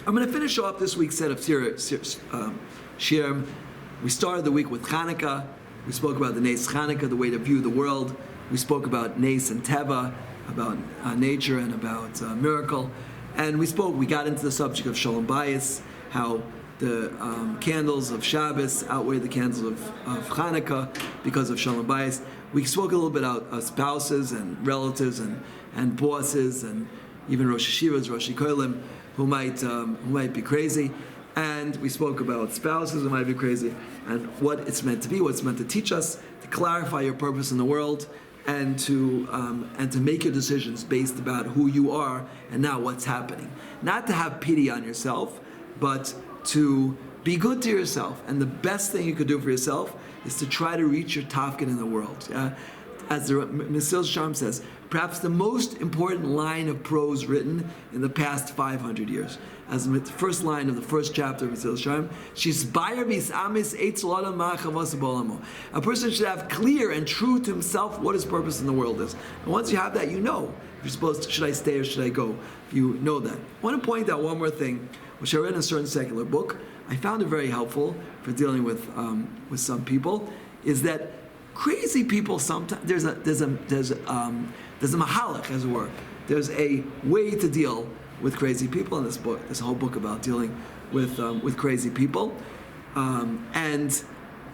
I'm going to finish off this week's set of shirim. We started the week with Hanukkah. We spoke about the Nes Hanukkah, the way to view the world. We spoke about Nes and Teva, about nature and about miracle. And we got into the subject of Shalom Bayis, how the candles of Shabbos outweigh the candles of Hanukkah because of Shalom Bayis. We spoke a little bit about spouses and relatives and bosses and even Rosh Hashivas, Rosh Kollel, who might be crazy. And we spoke about spouses who might be crazy and what it's meant to be, what it's meant to teach us, to clarify your purpose in the world, and to make your decisions based about who you are and not what's happening. Not to have pity on yourself, but to be good to yourself. And the best thing you could do for yourself is to try to reach your tafkid in the world. Yeah? As the Mesil Sharm says, perhaps the most important line of prose written in the past 500 years. As the first line of the first chapter of Mesil Sharm, a person should have clear and true to himself what his purpose in the world is. And once you have that, you know if you're supposed to, should I stay or should I go? You know that. I want to point out one more thing, which I read in a certain secular book. I found it very helpful for dealing with some people, is that crazy people sometimes there's a mahalach, as it were. There's a way to deal with crazy people in this book. There's a whole book about dealing with crazy people, and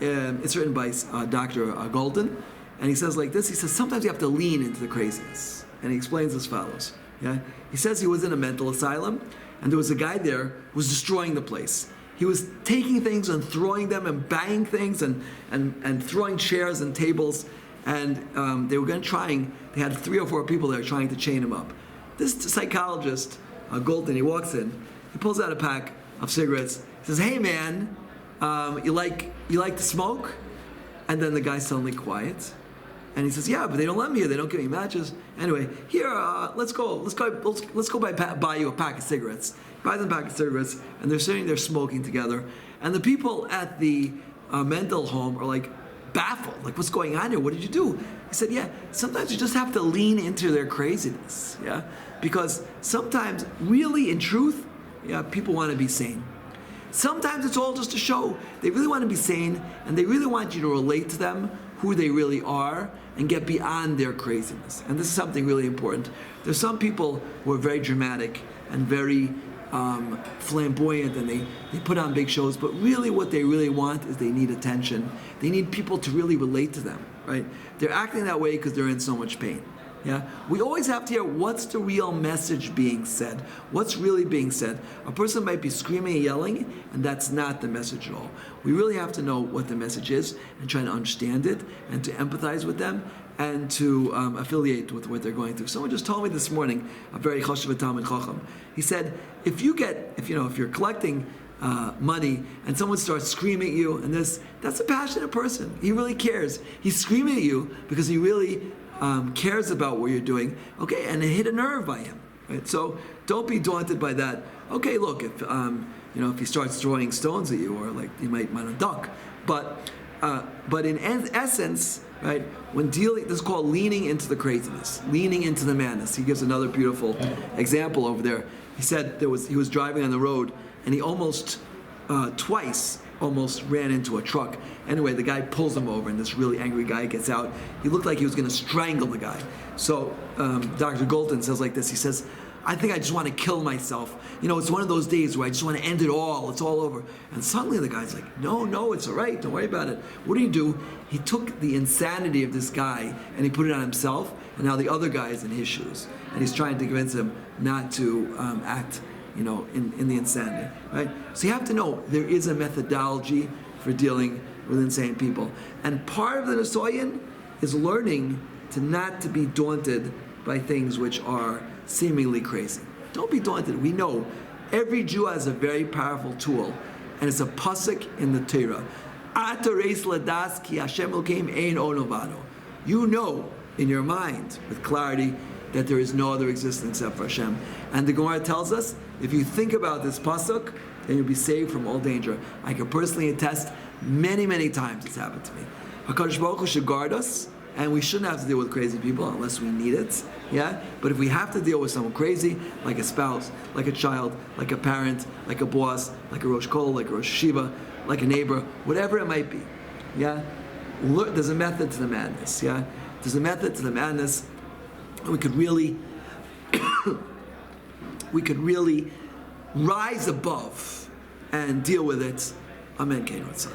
it's written by Dr. Golden, and he says like this. He says sometimes you have to lean into the craziness, and he explains as follows. Yeah, he says he was in a mental asylum, and there was a guy there who was destroying the place. He was taking things and throwing them and banging things and throwing chairs and tables, and they were they had 3 or 4 people there trying to chain him up. This psychologist, Golden, he walks in, he pulls out a pack of cigarettes, he says, "Hey man, you like to smoke?" And then the guy's suddenly quiet. And he says, "Yeah, but they don't let me here. They don't give me matches. Anyway, here, let's go buy you a pack of cigarettes." Buys them a pack of cigarettes, and they're sitting there smoking together. And the people at the mental home are like baffled, like, "What's going on here? What did you do?" He said, "Yeah, sometimes you just have to lean into their craziness, yeah, because sometimes, really, in truth, yeah, people want to be sane. Sometimes it's all just a show. They really want to be sane, and they really want you to relate to them, who they really are, and get beyond their craziness. And this is something really important. There's some people who are very dramatic and very flamboyant, and they put on big shows, but really what they really want is they need attention. They need people to really relate to them, right? They're acting that way because they're in so much pain. Yeah, we always have to hear what's the real message being said. What's really being said? A person might be screaming and yelling, and that's not the message at all. We really have to know what the message is and try to understand it and to empathize with them and to affiliate with what they're going through. Someone just told me this morning, a very chashuv talmid chacham. He said, if you're collecting money and someone starts screaming at you, and that's a passionate person. He really cares. He's screaming at you because he really cares about what you're doing. Okay, and it hit a nerve by him. Right? So don't be daunted by that. Okay, look, if he starts throwing stones at you, or like you might want to duck, but in essence, right? When dealing, this is called leaning into the craziness, leaning into the madness. He gives another beautiful example over there. He said he was driving on the road, and he twice almost ran into a truck. Anyway, the guy pulls him over, and this really angry guy gets out. He looked like he was going to strangle the guy. So Dr. Golden says like this. He says, "I think I just want to kill myself. It's one of those days where I just want to end it all. It's all over." And suddenly the guy's like, no, it's all right. Don't worry about it. What did he do? He took the insanity of this guy and he put it on himself, and now the other guy is in his shoes. And he's trying to convince him not to act, in the insanity, right? So you have to know there is a methodology for dealing with insane people. And part of the Nisoyan is learning not to be daunted by things which are seemingly crazy. Don't be daunted. We know every Jew has a very powerful tool, and it's a pasuk in the Torah. You know in your mind with clarity that there is no other existence except for Hashem. And the Gemara tells us, if you think about this pasuk, then you'll be saved from all danger. I can personally attest many, many times it's happened to me. HaKadosh Baruch Hu should guard us and we shouldn't have to deal with crazy people unless we need it. Yeah, but if we have to deal with someone crazy, like a spouse, like a child, like a parent, like a boss, like a Rosh Kollel, like a Rosh Shiva, like a neighbor, whatever it might be, yeah, look, there's a method to the madness. Yeah, there's a method to the madness. We could really, rise above and deal with it. Amen. Kein Ratzon.